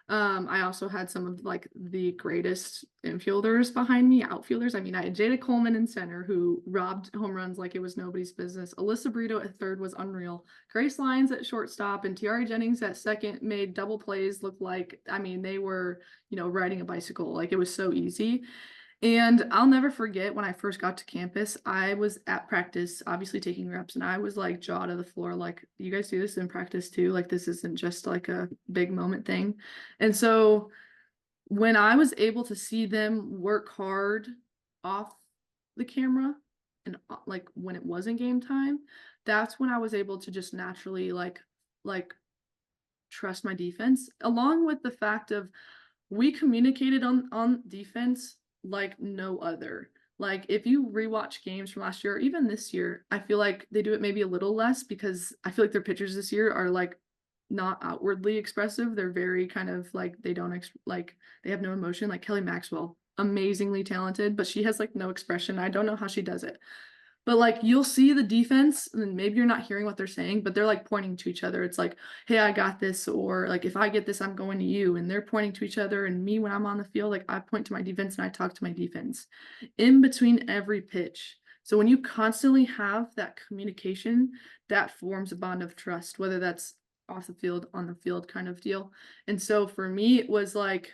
I also had some of like the greatest infielders behind me, outfielders. I mean, I had Jada Coleman in center who robbed home runs like it was nobody's business. Alyssa Brito at third was unreal. Grace Lyons at shortstop and Tiara Jennings at second made double plays look like, I mean, they were, riding a bicycle. Like it was so easy. And I'll never forget when I first got to campus, I was at practice, obviously taking reps, and I was like jaw to the floor, like, you guys do this in practice too? Like, this isn't just like a big moment thing. And so when I was able to see them work hard off the camera and like when it wasn't game time, that's when I was able to just naturally like trust my defense, along with the fact of we communicated on defense like no other. Like if you rewatch games from last year or even this year, I feel like they do it maybe a little less because I feel like their pitchers this year are like not outwardly expressive. They're very kind of like they don't like they have no emotion. Like Kelly Maxwell, amazingly talented, but she has like no expression. I don't know how she does it. But like you'll see the defense and maybe you're not hearing what they're saying, but they're like pointing to each other. It's like, hey, I got this, or like if I get this, I'm going to you. And they're pointing to each other. And me when I'm on the field, like I point to my defense and I talk to my defense in between every pitch. So when you constantly have that communication, that forms a bond of trust, whether that's off the field, on the field kind of deal. And so for me, it was like,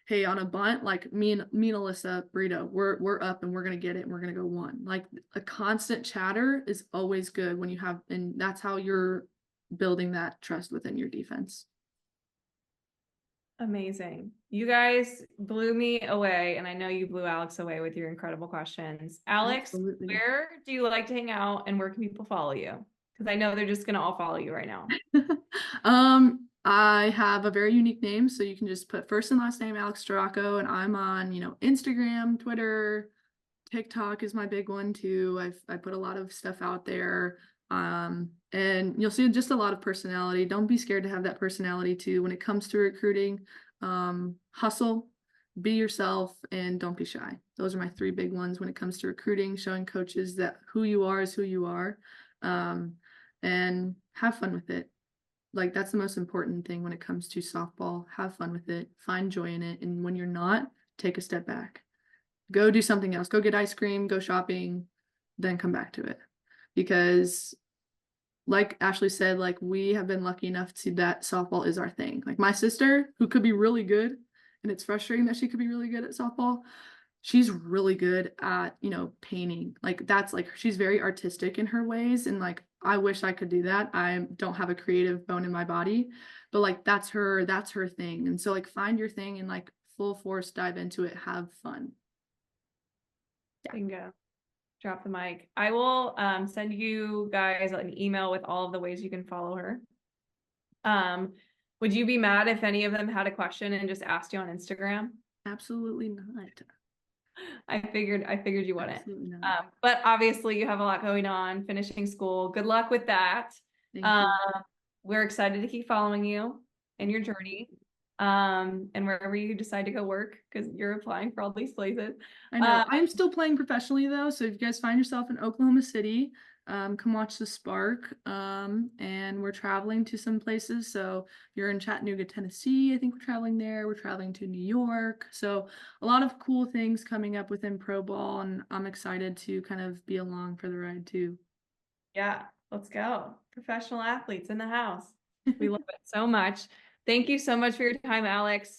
hey, on a bunt, like me and Alyssa Brito, we're up and we're gonna get it and we're gonna go one. Like a constant chatter is always good when you have, and that's how you're building that trust within your defense. Amazing. You guys blew me away, and I know you blew Alex away with your incredible questions. Alex, Absolutely. where do you like to hang out and where can people follow you? Because I know they're just gonna all follow you right now. I have a very unique name, so you can just put first and last name Alex Storako, and I'm on, Instagram, Twitter, TikTok is my big one too. I put a lot of stuff out there. And you'll see just a lot of personality. Don't be scared to have that personality too when it comes to recruiting. Hustle, be yourself, and don't be shy. Those are my three big ones when it comes to recruiting, showing coaches that who you are is who you are. And have fun with it. Like that's the most important thing when it comes to softball. Have fun with it, find joy in it, and when you're not, take a step back. Go do something else. Go get ice cream, go shopping, then come back to it. Because like Ashley said, like we have been lucky enough to that softball is our thing. Like my sister, who could be really good, and it's frustrating that she could be really good at softball, she's really good at, painting. Like that's like she's very artistic in her ways. And like I wish I could do that. I don't have a creative bone in my body, but like that's her thing. And so like find your thing and like full force dive into it, have fun. Bingo. Drop the mic. I will send you guys an email with all of the ways you can follow her. Would you be mad if any of them had a question and just asked you on Instagram? Absolutely not. I figured you wouldn't. Absolutely not. But obviously you have a lot going on, finishing school. Good luck with that. Thank you. We're excited to keep following you in your journey. And wherever you decide to go work, because you're applying for all these places. I know. I am still playing professionally though, so if you guys find yourself in Oklahoma City, come watch the Spark. And we're traveling to some places. So you're in Chattanooga, Tennessee. I think we're traveling there. We're traveling to New York. So a lot of cool things coming up within pro ball, and I'm excited to kind of be along for the ride too. Yeah, let's go. Professional athletes in the house. We love it so much. Thank you so much for your time, Alex.